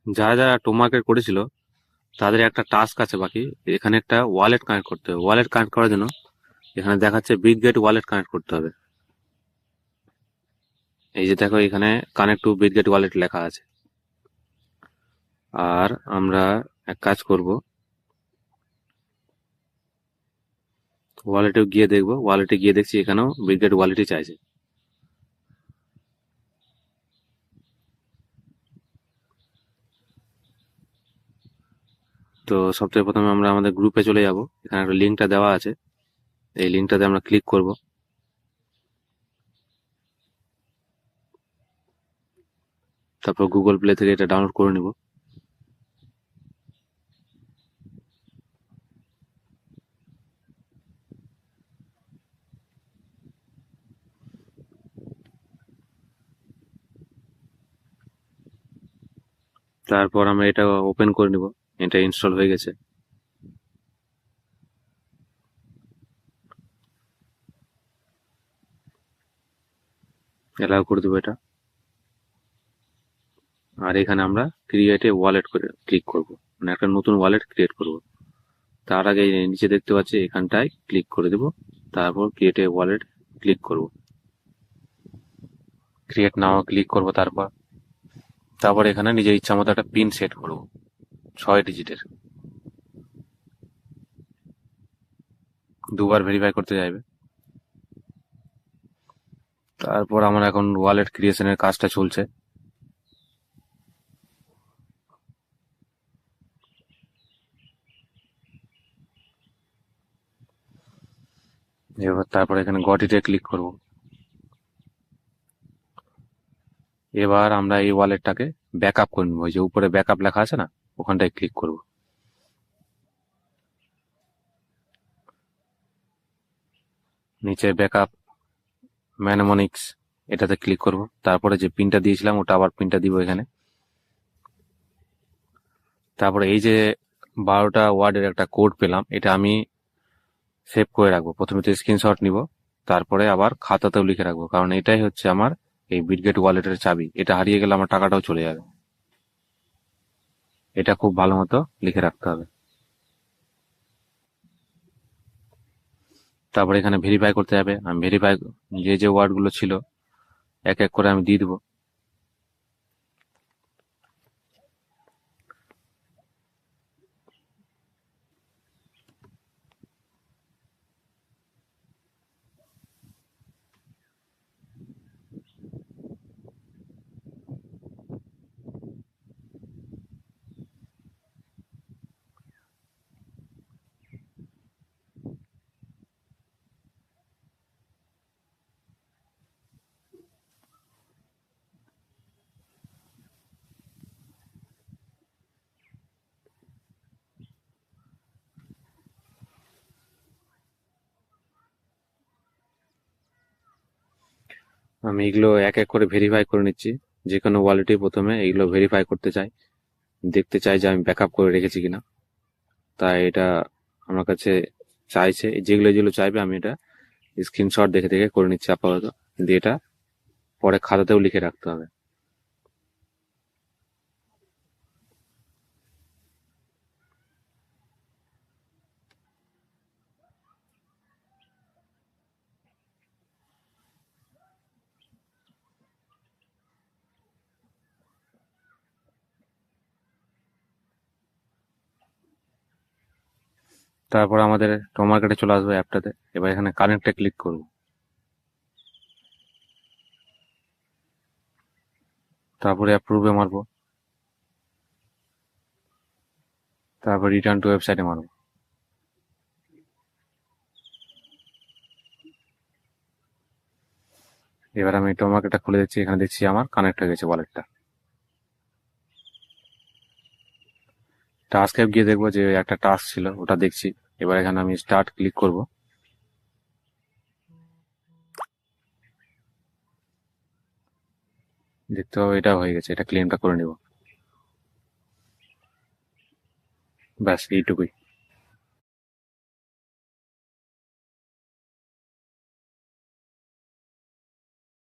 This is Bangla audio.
যারা যারা টোমার্কেট করেছিল তাদের একটা টাস্ক আছে বাকি। এখানে একটা ওয়ালেট কানেক্ট করতে হবে। ওয়ালেট কানেক্ট করার জন্য এখানে দেখাচ্ছে বিটগেট ওয়ালেট কানেক্ট করতে হবে। এই যে দেখো, এখানে কানেক্ট টু বিটগেট ওয়ালেট লেখা আছে। আর আমরা এক কাজ করব, ওয়ালেটে গিয়ে দেখবো। ওয়ালেটে গিয়ে দেখছি এখানেও বিটগেট ওয়ালেটই চাইছে। তো সবথেকে প্রথমে আমরা আমাদের গ্রুপে চলে যাব। এখানে একটা লিঙ্কটা দেওয়া আছে, এই লিঙ্কটাতে আমরা ক্লিক করব। তারপর গুগল প্লে থেকে এটা ডাউনলোড করে নিব। তারপর আমরা এটা ওপেন করে নিব। এটা ইনস্টল হয়ে গেছে। অ্যালাউ করে দেবো এটা। আর এখানে আমরা ক্রিয়েট এ ওয়ালেট করে ক্লিক করব, মানে একটা নতুন ওয়ালেট ক্রিয়েট করব। তার আগে এই নিচে দেখতে পাচ্ছি এখানটায় ক্লিক করে দেব। তারপর ক্রিয়েট এ ওয়ালেট ক্লিক করব। ক্রিয়েট নাও ক্লিক করব। তারপর তারপর এখানে নিজের ইচ্ছা মতো একটা পিন সেট করব, 6 ডিজিটের। দুবার ভেরিফাই করতে চাইবে। তারপর আমার এখন ওয়ালেট ক্রিয়েশনের কাজটা চলছে। এবার তারপর এখানে গট ইটে ক্লিক করব। এবার আমরা এই ওয়ালেটটাকে ব্যাকআপ করে নেবো। ওই যে উপরে ব্যাকআপ লেখা আছে না, ওখানটায় ক্লিক করব। নিচে ব্যাকআপ ম্যানমনিক্স, এটাতে ক্লিক করব। তারপরে যে পিনটা দিয়েছিলাম ওটা আবার পিনটা দিব এখানে। তারপরে এই যে 12টা ওয়ার্ডের একটা কোড পেলাম, এটা আমি সেভ করে রাখবো। প্রথমে তো স্ক্রিনশট নিব, তারপরে আবার খাতাতেও লিখে রাখবো, কারণ এটাই হচ্ছে আমার এই বিটগেট ওয়ালেটের চাবি। এটা হারিয়ে গেলে আমার টাকাটাও চলে যাবে। এটা খুব ভালো মতো লিখে রাখতে হবে। তারপরে এখানে ভেরিফাই করতে যাবে। আমি ভেরিফাই, যে যে ওয়ার্ডগুলো ছিল এক এক করে আমি দিয়ে দিব। আমি এগুলো এক এক করে ভেরিফাই করে নিচ্ছি। যে কোনো ওয়ালেটে প্রথমে এগুলো ভেরিফাই করতে চাই, দেখতে চাই যে আমি ব্যাকআপ করে রেখেছি কিনা। তাই এটা আমার কাছে চাইছে, যেগুলো যেগুলো চাইবে আমি এটা স্ক্রিনশট দেখে দেখে করে নিচ্ছি আপাতত। কিন্তু এটা পরে খাতাতেও লিখে রাখতে হবে। তারপর আমাদের টোমার্কেটে চলে আসবে অ্যাপটাতে। এবার এখানে কানেক্টে ক্লিক করব। তারপরে অ্যাপ্রুভে মারবো। তারপর রিটার্ন টু ওয়েবসাইটে মারবো। এবার আমি টোমার্কেটটা খুলে দিচ্ছি। এখানে দেখছি আমার কানেক্ট হয়ে গেছে ওয়ালেটটা। টাস্ক অ্যাপ গিয়ে দেখবো যে একটা টাস্ক ছিল, ওটা দেখছি। এবার এখানে আমি স্টার্ট ক্লিক করব। দেখতে পাবো এটা হয়ে গেছে। এটা ক্লেমটা করে নিব। ব্যাস এইটুকুই।